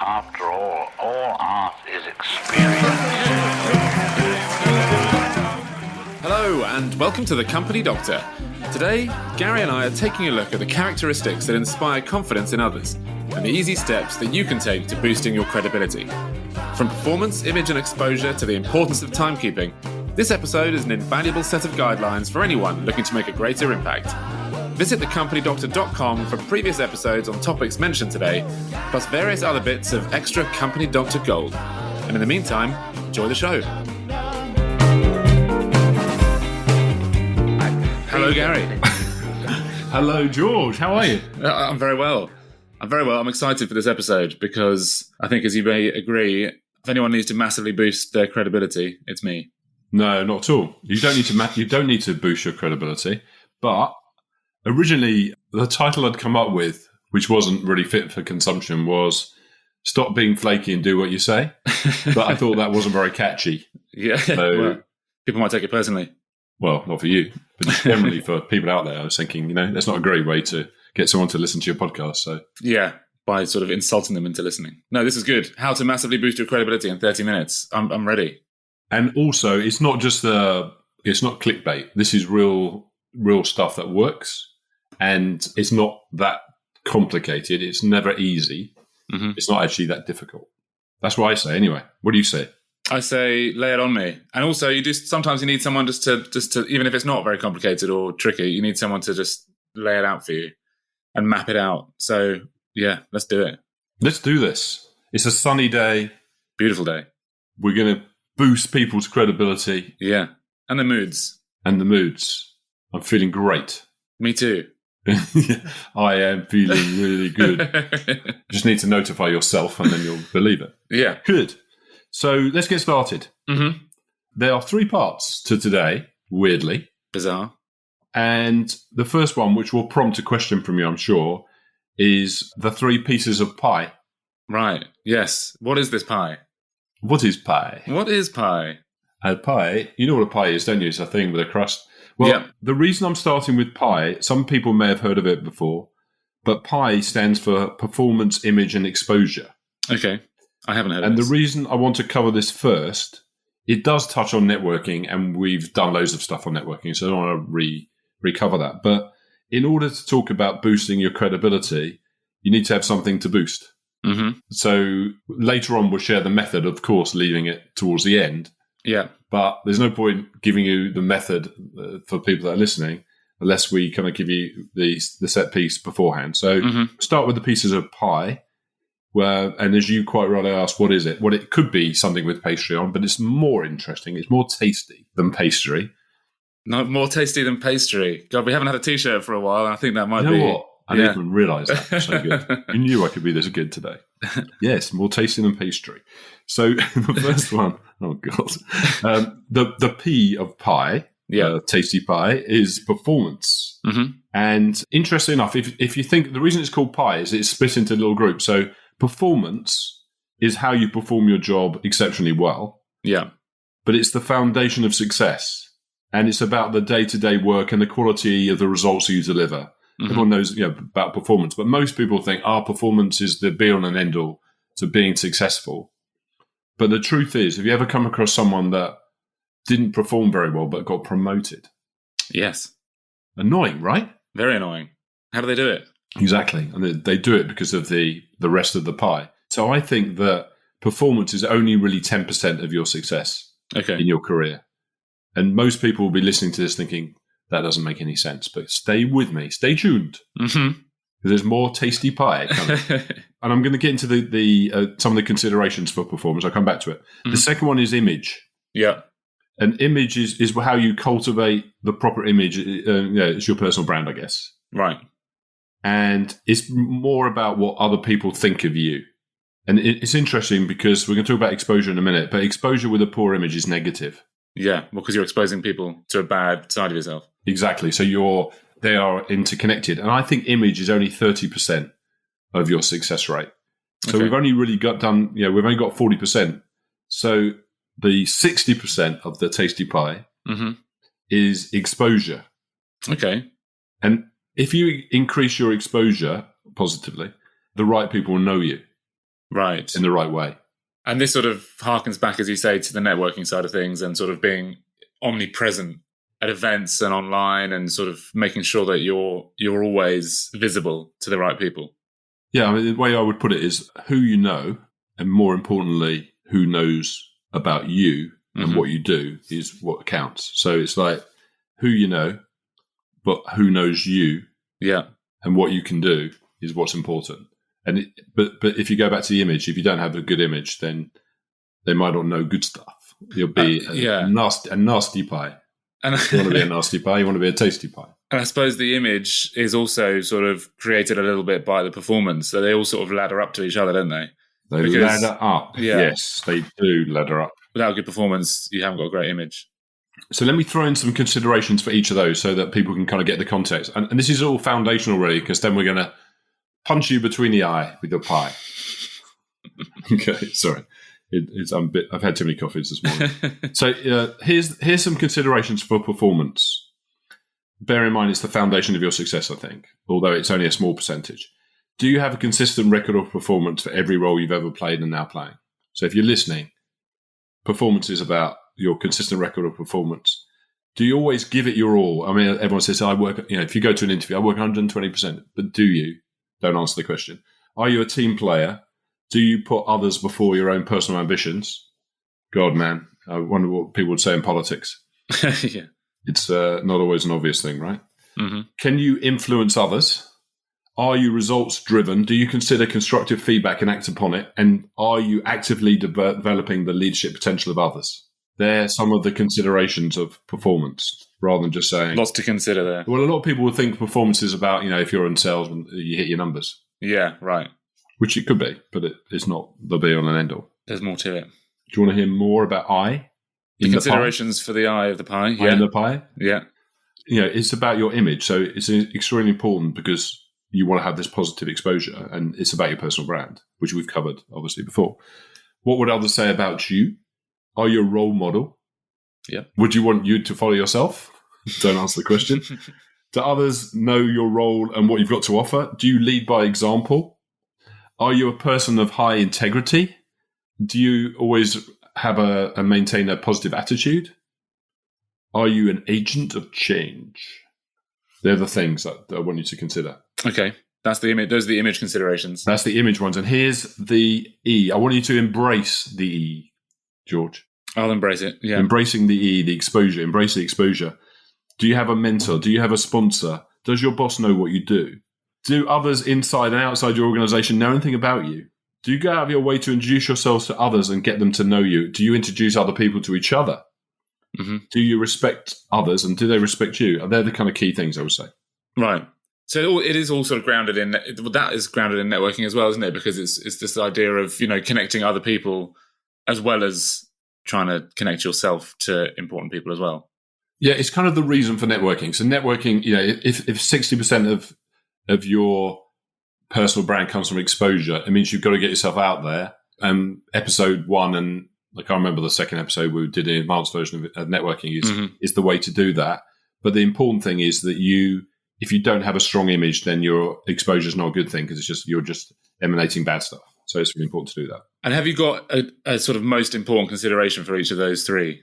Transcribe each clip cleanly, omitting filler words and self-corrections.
After all art is experience. Hello and welcome to The Company Doctor. Today, Gary and I are taking a look at the characteristics that inspire confidence in others and the easy steps that you can take to boosting your credibility. From performance, image and exposure to the importance of timekeeping, this episode is an invaluable set of guidelines for anyone looking to make a greater impact. Visit thecompany.com for previous episodes on topics mentioned today, plus various other bits of extra Company Doctor gold. And in the meantime, enjoy the show. Hello, Gary. Hello, George. How are you? I'm very well. I'm excited for this episode because I think, as you may agree, if anyone needs to massively boost their credibility, it's me. No, not at all. You don't need to boost your credibility. But originally, the title I'd come up with, which wasn't really fit for consumption, was "Stop Being Flaky and Do What You Say." But I thought that wasn't very catchy. Yeah, So, well, people might take it personally. Well, not for you, but just generally for people out there. I was thinking, that's not a great way to get someone to listen to your podcast. So Yeah, by sort of insulting them into listening. No, this is good. How to massively boost your credibility in 30 minutes. I'm ready. And also, it's not clickbait. This is real stuff that works, and it's not that complicated. It's never easy. Mm-hmm. It's not actually that difficult. That's what I say. Anyway, what do you say? I say lay it on me. And also, sometimes you need someone just to even if it's not very complicated or tricky, you need someone to just lay it out for you and map it out. So yeah, let's do it. Let's do this. It's a sunny day. Beautiful day. We're going to boost people's credibility. Yeah, and the moods. And the moods. I'm feeling great. Me too. I am feeling really good. You just need to notify yourself and then you'll believe it. Yeah. Good. So let's get started. Mm-hmm. There are 3 parts to today, weirdly. Bizarre. And the first one, which will prompt a question from you, I'm sure, is the 3 pieces of pie. Right. Yes. What is this pie? What is pie? What is pie? Pie, you know what a pie is, don't you? It's a thing with a crust. Well, The reason I'm starting with pie, some people may have heard of it before, but pie stands for performance, image, and exposure. Okay. I haven't heard of And this. the reason I want to cover this first, it does touch on networking, and we've done loads of stuff on networking, so I don't want to recover that. But in order to talk about boosting your credibility, you need to have something to boost. Mm-hmm. So later on, we'll share the method, of course, leaving it towards the end. Yeah. But there's no point giving you the method for people that are listening unless we kind of give you the set piece beforehand. So Start with the pieces of pie. And as you quite rightly asked, what is it? Well, it could be something with pastry on, but it's more interesting. It's more tasty than pastry. No, more tasty than pastry. God, we haven't had a T-shirt for a while, and I think that might be... You know what? I didn't even realise that. So good. You knew I could be this good today. Yes, more tasty than pastry. So the first one, oh God. The P of pie, tasty pie, is performance. Mm-hmm. And interesting enough, if you think, the reason it's called pie is it's split into little groups. So performance is how you perform your job exceptionally well. Yeah. But it's the foundation of success. And it's about the day-to-day work and the quality of the results you deliver. Mm-hmm. Everyone knows about performance, but most people think our performance is the be-all and end-all to being successful. But the truth is, have you ever come across someone that didn't perform very well but got promoted? Yes. Annoying, right? Very annoying. How do they do it? Exactly. And they do it because of the rest of the pie. So I think that performance is only really 10% of your success in your career. And most people will be listening to this thinking, that doesn't make any sense. But stay with me. Stay tuned. Mm-hmm. Because there's more tasty pie coming. And I'm going to get into the some of the considerations for performance. I'll come back to it. Mm-hmm. The second one is image. Yeah. And image is how you cultivate the proper image. It's your personal brand, I guess. Right. And it's more about what other people think of you. And it's interesting because we're going to talk about exposure in a minute, but exposure with a poor image is negative. Yeah, well, because you're exposing people to a bad side of yourself. Exactly. So they are interconnected. And I think image is only 30% of your success rate. So we've only really we've only got 40%. So the 60% of the tasty pie is exposure. Okay. And if you increase your exposure positively, the right people will know you. Right. in the right way. And this sort of harkens back, as you say, to the networking side of things and sort of being omnipresent at events and online and sort of making sure that you're always visible to the right people. Yeah, I mean, the way I would put it is who you know, and more importantly, who knows about you and what you do is what counts. So it's like who you know, but who knows you, and what you can do is what's important. And but if you go back to the image, if you don't have a good image, then they might not know good stuff. You'll be a nasty pie. And you want to be a nasty pie, you want to be a tasty pie. And I suppose the image is also sort of created a little bit by the performance. So they all sort of ladder up to each other, don't they? They ladder up. Yeah. Yes, they do ladder up. Without good performance, you haven't got a great image. So let me throw in some considerations for each of those so that people can kind of get the context. And this is all foundational, really, because then we're going to punch you between the eye with your pie. Okay, sorry. I've had too many coffees this morning. So here's some considerations for performance. Bear in mind it's the foundation of your success, I think, although it's only a small percentage. Do you have a consistent record of performance for every role you've ever played and now playing? So if you're listening, performance is about your consistent record of performance. Do you always give it your all? I mean, everyone says, I work, if you go to an interview, I work 120%, but do you? Don't answer the question. Are you a team player? Do you put others before your own personal ambitions? God, man, I wonder what people would say in politics. Yeah. It's not always an obvious thing, right? Mm-hmm. Can you influence others? Are you results driven? Do you consider constructive feedback and act upon it? And are you actively developing the leadership potential of others? They're some of the considerations of performance, rather than just saying... Lots to consider there. Well, a lot of people would think performance is about, if you're in sales and you hit your numbers. Yeah, right. Which it could be, but it's not the be-all and end-all. There's more to it. Do you want to hear more about I? The considerations for the eye of the pie. Yeah. Eye in the pie? Yeah. It's about your image. So it's extremely important because you want to have this positive exposure, and it's about your personal brand, which we've covered, obviously, before. What would others say about you? Are you a role model? Yeah. Would you want you to follow yourself? Don't answer the question. Do others know your role and what you've got to offer? Do you lead by example? Are you a person of high integrity? Do you always have and maintain a positive attitude? Are you an agent of change? They're the things that I want you to consider. Okay. That's the image. Those are the image considerations. That's the image ones. And here's the E. I want you to embrace the E, George. I'll embrace it. Yeah. Embracing the E, the exposure. Embrace the exposure. Do you have a mentor? Do you have a sponsor? Does your boss know what you do? Do others inside and outside your organization know anything about you? Do you go out of your way to introduce yourselves to others and get them to know you? Do you introduce other people to each other? Mm-hmm. Do you respect others and do they respect you? They're the kind of key things I would say. Right. So it is all sort of grounded in that is grounded in networking as well, isn't it? Because it's this idea of connecting other people as well as trying to connect yourself to important people as well. Yeah, it's kind of the reason for networking. So networking, if 60% of your personal brand comes from exposure, it means you've got to get yourself out there. Episode 1 and I can't remember the second episode we did, an advanced version of networking is the way to do that. But the important thing is that if you don't have a strong image, then your exposure is not a good thing because you're just emanating bad stuff. So it's really important to do that. And have you got a sort of most important consideration for each of those three?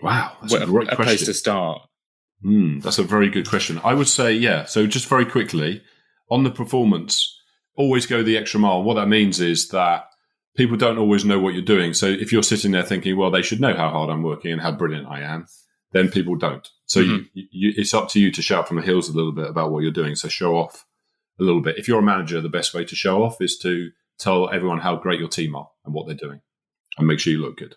Wow, that's a great question. A place to start. That's a very good question. I would say, yeah. So just very quickly, on the performance, always go the extra mile. What that means is that people don't always know what you're doing. So if you're sitting there thinking, well, they should know how hard I'm working and how brilliant I am, then people don't. So it's up to you to shout from the hills a little bit about what you're doing. So show off a little bit. If you're a manager, the best way to show off is to tell everyone how great your team are and what they're doing and make sure you look good.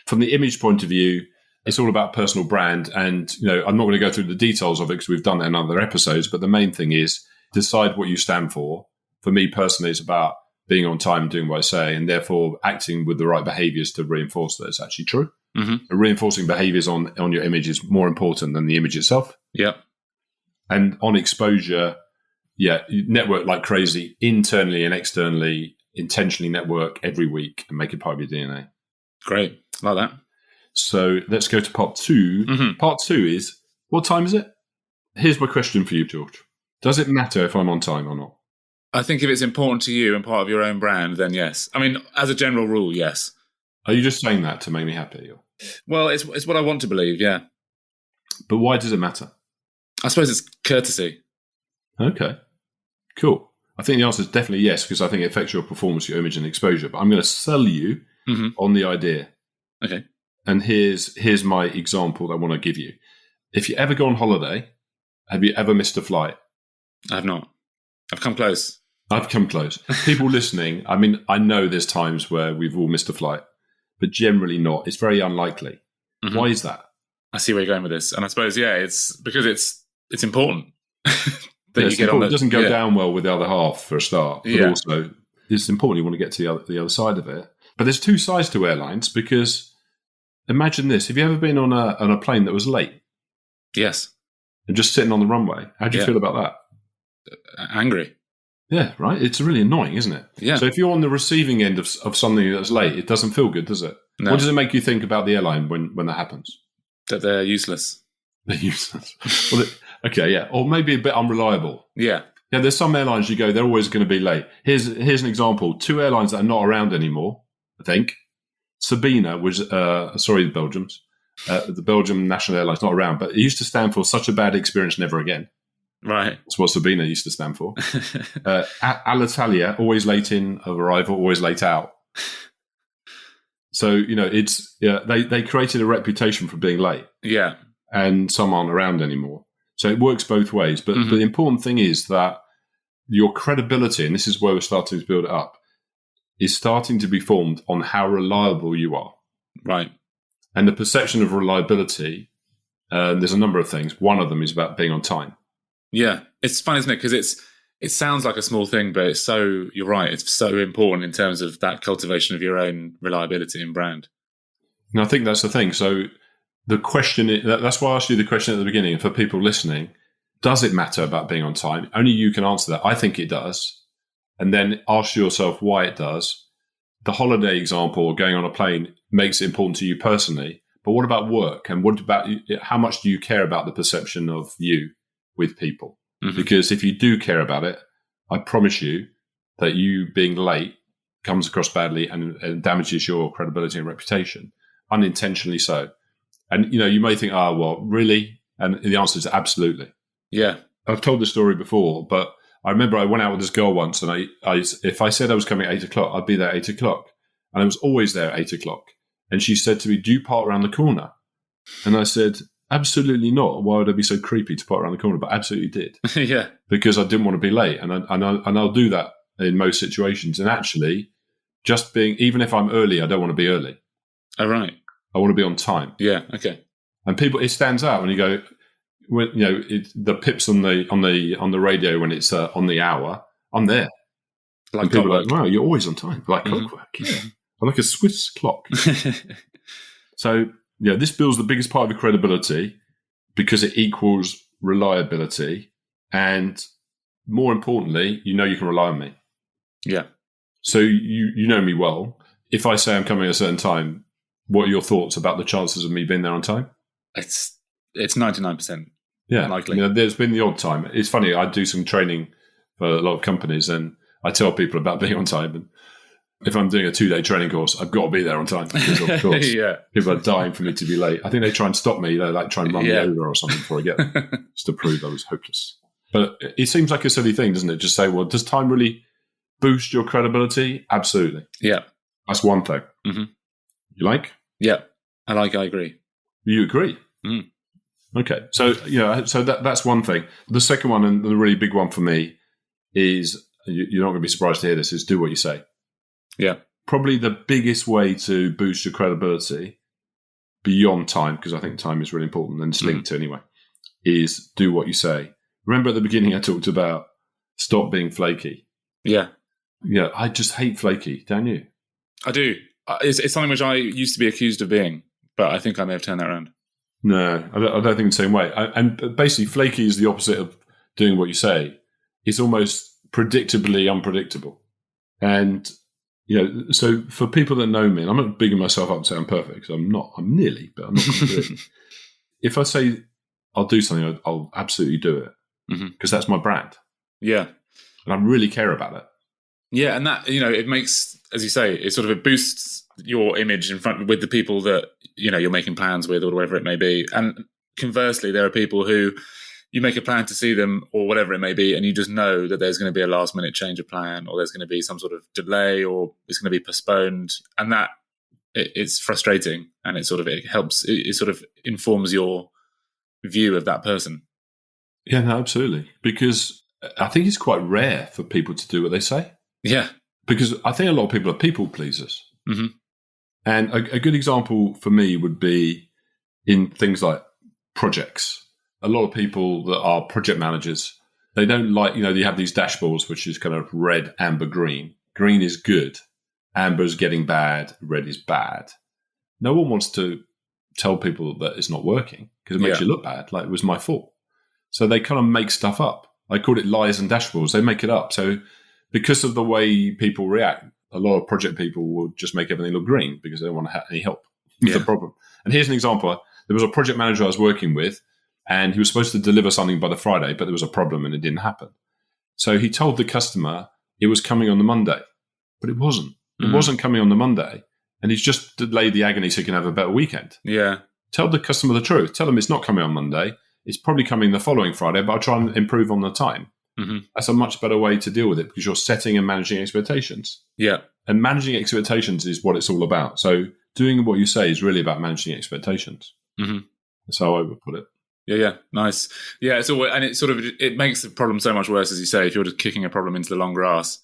From the image point of view, it's all about personal brand. And, I'm not going to go through the details of it because we've done that in other episodes. But the main thing is decide what you stand for. For me personally, it's about being on time and doing what I say, and therefore acting with the right behaviors to reinforce that it's actually true. Mm-hmm. Reinforcing behaviors on your image is more important than the image itself. Yeah. And on exposure, network like crazy, internally and externally, intentionally network every week and make it part of your DNA. Great. Like that. So let's go to part 2. Mm-hmm. Part 2 is, what time is it? Here's my question for you, George. Does it matter if I'm on time or not? I think if it's important to you and part of your own brand, then yes. I mean, as a general rule, yes. Are you just saying that to make me happy? Well, it's what I want to believe, yeah. But why does it matter? I suppose it's courtesy. Okay, cool. I think the answer is definitely yes, because I think it affects your performance, your image and exposure. But I'm going to sell you on the idea. Okay. And here's my example that I want to give you. If you ever go on holiday, have you ever missed a flight? I have not. I've come close. I've come close. People listening, I mean, I know there's times where we've all missed a flight, but generally not. It's very unlikely. Why is that? I see where you're going with this. And I suppose, yeah, it's because it's important. It doesn't go down well with the other half for a start, but also it's important. You want to get to the other side of it. But there's two sides to airlines, because imagine this: have you ever been on a plane that was late? Yes. And just sitting on the runway? How do you feel about that? Angry. Yeah, right. It's really annoying, isn't it? Yeah. So if you're on the receiving end of something that's late, it doesn't feel good, does it? No. What does it make you think about the airline when that happens? That they're useless. They're useless. Well, okay, yeah. Or maybe a bit unreliable. Yeah. Yeah, there's some airlines you go, they're always going to be late. Here's an example. 2 airlines that are not around anymore, I think. Sabina was, the Belgians. The Belgian national airline's not around, but it used to stand for such a bad experience, never again. Right. That's what Sabina used to stand for. Alitalia, always late in of arrival, always late out. So, they created a reputation for being late. Yeah. And some aren't around anymore. So it works both ways. But the important thing is that your credibility, and this is where we're starting to build it up, is starting to be formed on how reliable you are. Right. And the perception of reliability, there's a number of things. One of them is about being on time. Yeah. It's fun, isn't it? Because it sounds like a small thing, but you're right. It's so important in terms of that cultivation of your own reliability and brand. And I think that's the thing. So the question, that's why I asked you the question at the beginning. For people listening, does it matter about being on time? Only you can answer that. I think it does. And then ask yourself why it does. The holiday example, or going on a plane, makes it important to you personally. But what about work? And what about how much do you care about the perception of you with people? Because if you do care about it, I promise you that you being late comes across badly and damages your credibility and reputation, unintentionally so. And, you may think, really? And the answer is absolutely. Yeah. I've told this story before, but I remember I went out with this girl once, and if I said I was coming at 8 o'clock, I'd be there at 8 o'clock. And I was always there at 8 o'clock. And she said to me, do you park around the corner? And I said, absolutely not. Why would I be so creepy to park around the corner? But I absolutely did. Yeah. Because I didn't want to be late. And I'll do that in most situations. And actually, even if I'm early, I don't want to be early. Oh, right. I want to be on time. Yeah. Okay. And it stands out when you go, the pips on the radio when it's on the hour, I'm there. Like and people are like, wow, you're always on time. Like clockwork. Yeah. I'm like a Swiss clock. So, this builds the biggest part of your credibility because it equals reliability. And more importantly, you can rely on me. Yeah. So you know me well. If I say I'm coming at a certain time, what are your thoughts about the chances of me being there on time? It's 99%. Yeah. Likely. There's been the odd time. It's funny, I do some training for a lot of companies and I tell people about being on time. And if I'm doing a 2-day training course, I've got to be there on time. Because of course, people are dying for me to be late. I think they try and stop me. They try and run me over or something before I get there, just to prove I was hopeless. But it seems like a silly thing, doesn't it? Just say, well, does time really boost your credibility? Absolutely. Yeah. That's one thing. Mm-hmm. You like? Yeah. I agree. You agree? Mm. Okay. So, so that's one thing. The second one, and the really big one for me, is, you're not going to be surprised to hear this, is do what you say. Yeah. Probably the biggest way to boost your credibility beyond time, because I think time is really important and it's linked to anyway, is do what you say. Remember at the beginning I talked about stop being flaky. Yeah. Yeah, I just hate flaky, don't you? I do. It's something which I used to be accused of being, but I think I may have turned that around. No, I don't think the same way. And basically, flaky is the opposite of doing what you say. It's almost predictably unpredictable. And, so for people that know me, and I'm not bigging myself up and saying I'm perfect, because I'm not. I'm nearly, but I'm not going to do it. If I say I'll do something, I'll absolutely do it, because that's my brand. Yeah. and I really care about it. Yeah, and that, it makes, as you say, it boosts your image in front with the people that, you're making plans with or whatever it may be. And conversely, there are people who you make a plan to see them or whatever it may be, and you just know that there's going to be a last minute change of plan, or there's going to be some sort of delay, or it's going to be postponed. And that it's frustrating, and it helps, it sort of informs your view of that person. Yeah, no, absolutely. Because I think it's quite rare for people to do what they say. Yeah. Because I think a lot of people are people pleasers. Mm-hmm. And a good example for me would be in things like projects. A lot of people that are project managers, they don't like, you have these dashboards, which is kind of red, amber, green. Green is good. Amber is getting bad. Red is bad. No one wants to tell people that it's not working because it makes you look bad, like it was my fault. So they kind of make stuff up. I called it lies and dashboards. They make it up. So because of the way people react, a lot of project people will just make everything look green because they don't want to have any help with the problem. And here's an example. There was a project manager I was working with, and he was supposed to deliver something by the Friday, but there was a problem and it didn't happen. So he told the customer it was coming on the Monday, but it wasn't. It wasn't coming on the Monday, and he's just delayed the agony so he can have a better weekend. Yeah. Tell the customer the truth. Tell them it's not coming on Monday. It's probably coming the following Friday, but I'll try and improve on the time. Mm-hmm. That's a much better way to deal with it because you're setting and managing expectations. Yeah. And managing expectations is what it's all about. So doing what you say is really about managing expectations. Mm-hmm. That's how I would put it. Yeah, nice. Yeah, and it makes the problem so much worse, as you say, if you're just kicking a problem into the long grass.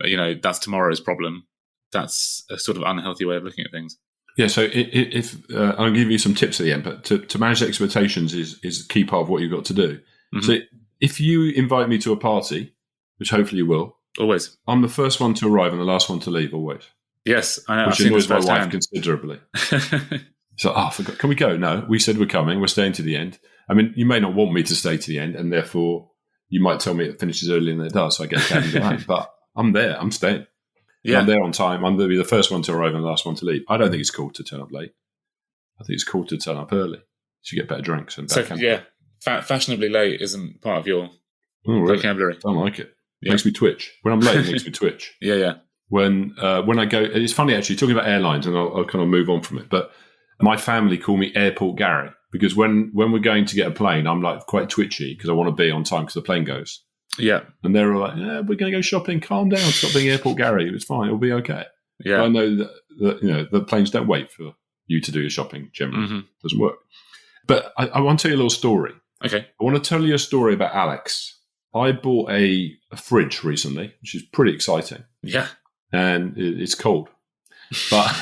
But, that's tomorrow's problem. That's a sort of unhealthy way of looking at things. Yeah, so if I'll give you some tips at the end, but to manage expectations is a key part of what you've got to do. Mm-hmm. So if you invite me to a party, which hopefully you will, always, I'm the first one to arrive and the last one to leave, always. Yes, I know. Which annoys my wife considerably. So, I forgot. Can we go? No, we said we're coming. We're staying to the end. I mean, you may not want me to stay to the end, and therefore you might tell me it finishes earlier than it does, so I get carried away. But I'm there. I'm staying. Yeah. I'm there on time. I'm going to be the first one to arrive and the last one to leave. I don't think it's cool to turn up late. I think it's cool to turn up early. So you get better drinks and better company. Yeah, fashionably late isn't part of your vocabulary. Don't like it. It makes me twitch. When I'm late, it makes me twitch. Yeah. When I go, it's funny actually, talking about airlines, and I'll kind of move on from it, but my family call me Airport Gary because when we're going to get a plane, I'm like quite twitchy because I want to be on time because the plane goes. Yeah. And they're all like, we're going to go shopping. Calm down. Stop being Airport Gary. It's fine. It'll be okay. Yeah. But I know that the planes don't wait for you to do your shopping generally. Mm-hmm. It doesn't work. But I want to tell you a little story. Okay. I want to tell you a story about Alex. I bought a fridge recently, which is pretty exciting. Yeah. And it's cold. But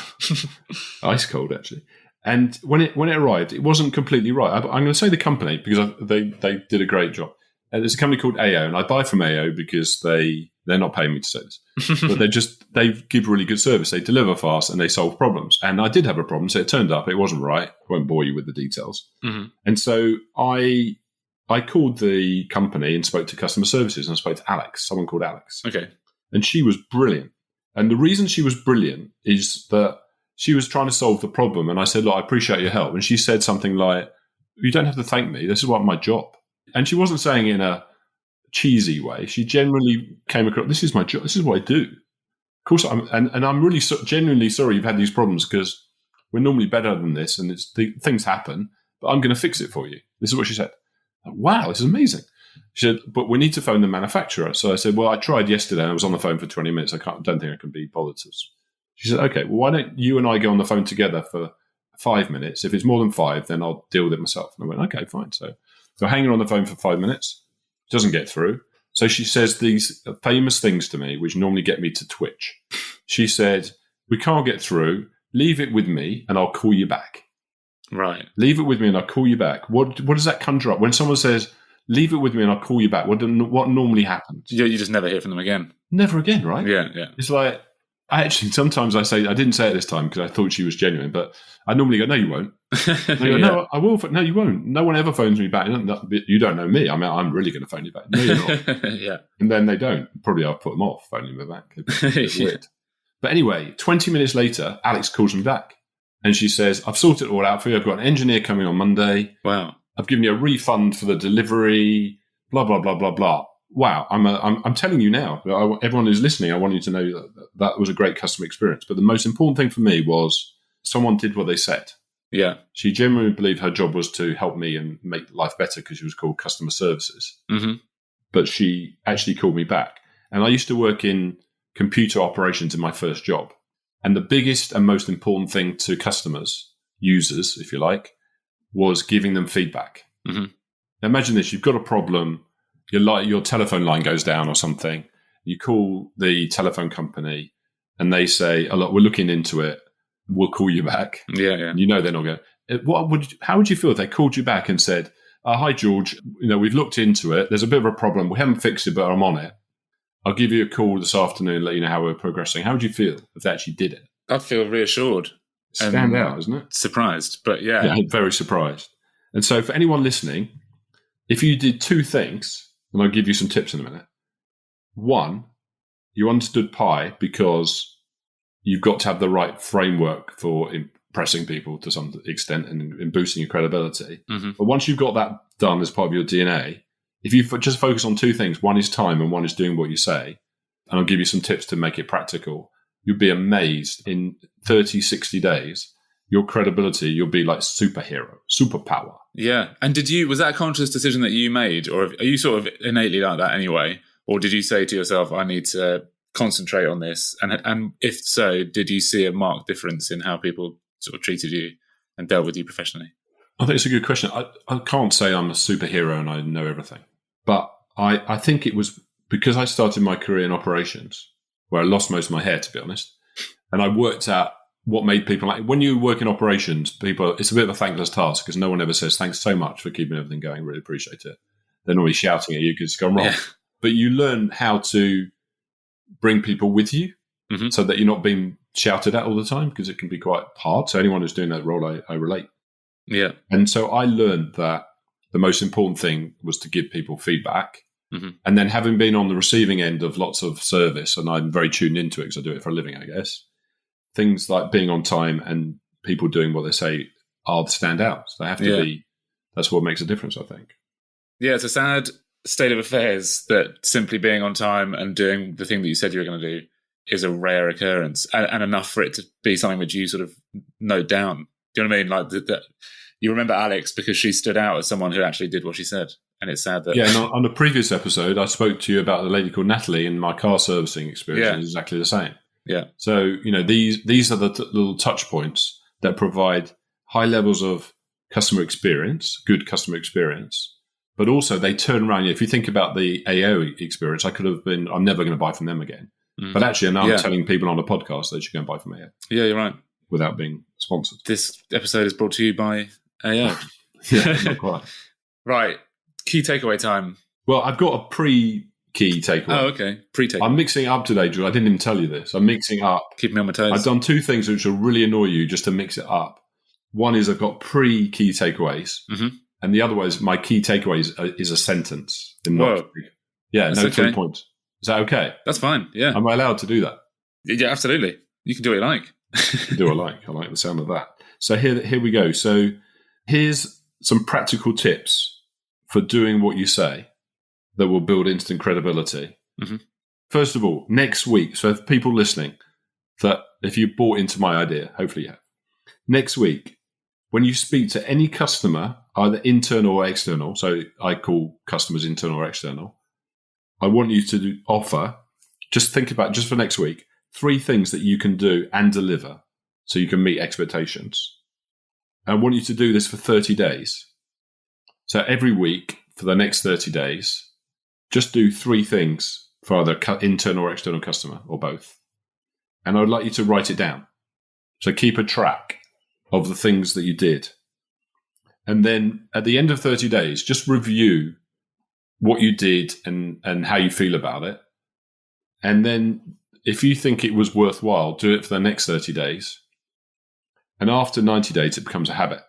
ice cold, actually. And when it arrived, it wasn't completely right. I'm going to say the company because they did a great job. And there's a company called AO, and I buy from AO because they're not paying me to say this, but they give really good service. They deliver fast and they solve problems. And I did have a problem, so it turned up. It wasn't right. I won't bore you with the details. Mm-hmm. And so I called the company and spoke to customer services, and I spoke to Alex, someone called Alex. Okay. And she was brilliant. And the reason she was brilliant is that she was trying to solve the problem. And I said, look, I appreciate your help. And she said something like, you don't have to thank me. This is my job. And she wasn't saying it in a cheesy way. She genuinely came across, this is my job. This is what I do. Of course, I'm really genuinely sorry you've had these problems because we're normally better than this and things happen, but I'm going to fix it for you. This is what she said. Wow, this is amazing. She said, but we need to phone the manufacturer. So I said, well, I tried yesterday and I was on the phone for 20 minutes. Don't think I can be bothered to. She said, okay, well, why don't you and I go on the phone together for 5 minutes? If it's more than 5, then I'll deal with it myself. And I went, okay, fine. So hanging on the phone for 5 minutes, doesn't get through. So she says these famous things to me, which normally get me to twitch. She said, we can't get through. Leave it with me and I'll call you back. Right. Leave it with me and I'll call you back. What does that conjure up? When someone says, leave it with me and I'll call you back, what normally happens? You just never hear from them again. Never again, right? Yeah. It's like, sometimes I say, I didn't say it this time because I thought she was genuine, but I normally go, no, you won't. I go, no, I will. No, you won't. No one ever phones me back. You don't know me. I mean, I'm really going to phone you back. No, you're not. Yeah. And then they don't. Probably I'll put them off phoning me back. It's weird. But anyway, 20 minutes later, Alex calls me back. And she says, I've sorted it all out for you. I've got an engineer coming on Monday. Wow. I've given you a refund for the delivery, blah, blah, blah, blah, blah. wow, I'm telling you now, everyone who's listening, I want you to know that was a great customer experience. But the most important thing for me was someone did what they said. Yeah. She genuinely believed her job was to help me and make life better because she was called customer services. Mm-hmm. But she actually called me back. And I used to work in computer operations in my first job. And the biggest and most important thing to customers, users, if you like, was giving them feedback. Mm-hmm. Now imagine this, you've got a problem, your telephone line goes down or something. You call the telephone company and they say, oh, look, we're looking into it. We'll call you back. Yeah, yeah. You know they're not going. How would you feel if they called you back and said, "Hi George, we've looked into it. There's a bit of a problem. We haven't fixed it, but I'm on it. I'll give you a call this afternoon and let you know how we're progressing." How would you feel if they actually did it? I'd feel reassured. Stand out, isn't it? Surprised, but yeah. Yeah, very surprised. And so for anyone listening, if you did two things, and I'll give you some tips in a minute. One, you understood pie because you've got to have the right framework for impressing people to some extent and boosting your credibility. Mm-hmm. But once you've got that done as part of your DNA, if you just focus on two things, one is time and one is doing what you say, and I'll give you some tips to make it practical, you'll be amazed in 30, 60 days, your credibility, you'll be like superhero, superpower. Yeah. And was that a conscious decision that you made, or are you sort of innately like that anyway? Or did you say to yourself, I need to concentrate on this? And if so, did you see a marked difference in how people sort of treated you and dealt with you professionally? I think it's a good question. I can't say I'm a superhero and I know everything. But I think it was because I started my career in operations, where I lost most of my hair, to be honest. And I worked out what made people like. When you work in operations, it's a bit of a thankless task because no one ever says, thanks so much for keeping everything going. Really appreciate it. They're normally shouting at you because it's gone wrong. Yeah. But you learn how to bring people with you so that you're not being shouted at all the time, because it can be quite hard. So anyone who's doing that role, I relate. Yeah. And so I learned that the most important thing was to give people feedback. Mm-hmm. And then having been on the receiving end of lots of service, and I'm very tuned into it because I do it for a living, I guess, things like being on time and people doing what they say are the standouts. They have to be. That's what makes a difference, I think. Yeah, it's a sad state of affairs that simply being on time and doing the thing that you said you were going to do is a rare occurrence, and enough for it to be something which you sort of note down. Do you know what I mean? Like that you remember Alex because she stood out as someone who actually did what she said. And it's sad that... Yeah, and on the previous episode, I spoke to you about a lady called Natalie, and my car servicing experience is exactly the same. Yeah. So, these are the little touch points that provide high levels of customer experience, good customer experience, but also they turn around. If you think about the AO experience, I could have been, I'm never going to buy from them again. Mm. But actually, now I'm telling people on a podcast they should go and buy from AO. Yeah, you're right. Without being sponsored. This episode is brought to you by AO. Yeah, not quite. Right. Key takeaway time. Well, I've got a pre-key takeaway. Oh, okay. Pre-takeaway. I'm mixing it up today, Drew. I didn't even tell you this. I'm mixing it up. Keep me on my toes. I've done two things which will really annoy you just to mix it up. One is I've got pre-key takeaways. Mm-hmm. And the other one is my key takeaways is a sentence. Whoa. Yeah, that's 3 points. Is that okay? That's fine, yeah. Am I allowed to do that? Yeah, absolutely. You can do what you like. Do what I like. I like the sound of that. So here we go. So here's some practical tips for doing what you say that will build instant credibility. Mm-hmm. First of all, next week, so if people listening, that if you bought into my idea, hopefully you have, next week, when you speak to any customer, either internal or external, so I call customers internal or external, I want you to offer, just think about, just for next week, 3 things that you can do and deliver so you can meet expectations. I want you to do this for 30 days. So every week for the next 30 days, just do 3 things for either internal or external customer or both. And I would like you to write it down. So keep a track of the things that you did. And then at the end of 30 days, just review what you did and how you feel about it. And then if you think it was worthwhile, do it for the next 30 days. And after 90 days, it becomes a habit.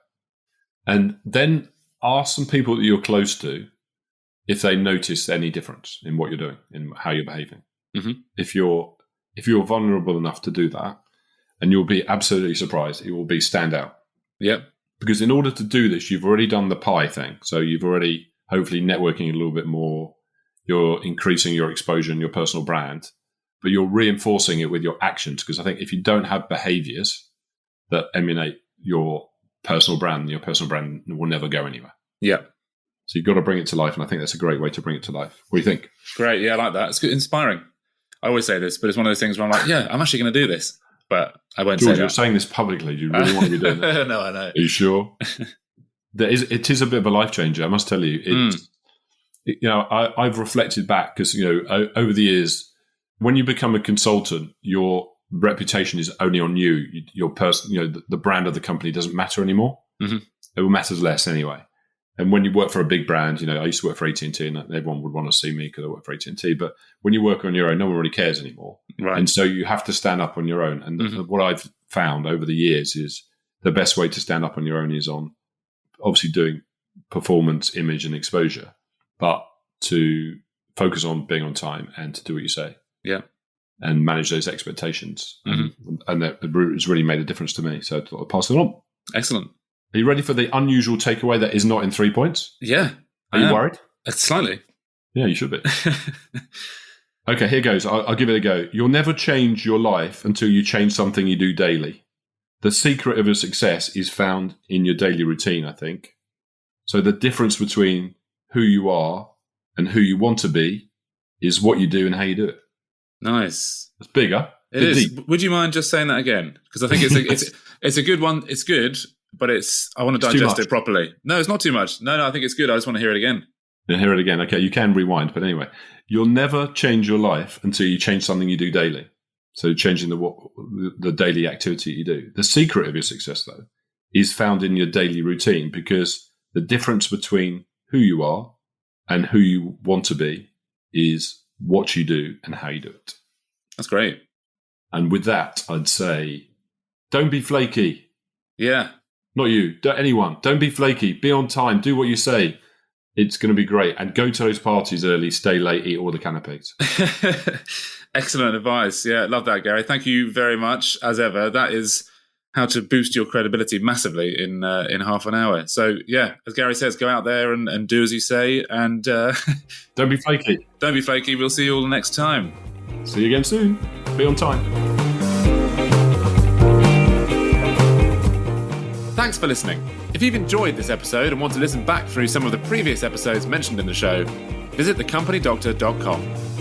And then ask some people that you're close to if they notice any difference in what you're doing, in how you're behaving. Mm-hmm. If you're vulnerable enough to do that, and you'll be absolutely surprised, it will be stand out. Yep. Because in order to do this, you've already done the pie thing. So you've already hopefully networking a little bit more. you're increasing your exposure and your personal brand, but you're reinforcing it with your actions. Because I think if you don't have behaviors that emulate your personal brand will never go anywhere. Yeah. So you've got to bring it to life, and I think that's a great way to bring it to life. What do you think? Great. Yeah, I like that. It's good, inspiring. I always say this, but it's one of those things where I'm like, yeah, I'm actually going to do this, but I won't George, say that. you're saying this publicly. Do you really want to be doing that? No, I know. Are you sure? It is a bit of a life changer, I must tell you. I've reflected back because, over the years, when you become a consultant, your reputation is only on you. Your person, the brand of the company doesn't matter anymore. Mm-hmm. It matters less anyway. And when you work for a big brand, I used to work for AT&T, and everyone would want to see me because I work for AT&T. But when you work on your own, no one really cares anymore. Right. And so you have to stand up on your own. And what I've found over the years is the best way to stand up on your own is on obviously doing performance, image, and exposure, but to focus on being on time and to do what you say. Yeah. And manage those expectations. And that has really made a difference to me. So I'll pass it on. Excellent. Are you ready for the unusual takeaway that is not in 3 points? Yeah. Are you worried? Slightly. Yeah, you should be. Okay, here goes. I'll give it a go. You'll never change your life until you change something you do daily. The secret of your success is found in your daily routine, I think. So the difference between who you are and who you want to be is what you do and how you do it. Nice. It's bigger. It is. Deep. Would you mind just saying that again? Because I think it's a good one. It's good. But I want to digest it properly. No, it's not too much. No, I think it's good. I just want to hear it again. Yeah, hear it again. Okay, you can rewind. But anyway, you'll never change your life until you change something you do daily. So changing the daily activity you do. The secret of your success, though, is found in your daily routine, because the difference between who you are and who you want to be is what you do and how you do it. That's great. And with that, I'd say, don't be flaky. Yeah. Not you, anyone. Don't be flaky. Be on time. Do what you say. It's going to be great. And go to those parties early, stay late, eat all the canapés. Excellent advice. Yeah, love that, Gary. Thank you very much, as ever. That is how to boost your credibility massively in half an hour. So, yeah, as Gary says, go out there and do as you say. And don't be flaky. Don't be flaky. We'll see you all next time. See you again soon. Be on time. Thanks for listening. If you've enjoyed this episode and want to listen back through some of the previous episodes mentioned in the show, visit thecompanydoctor.com.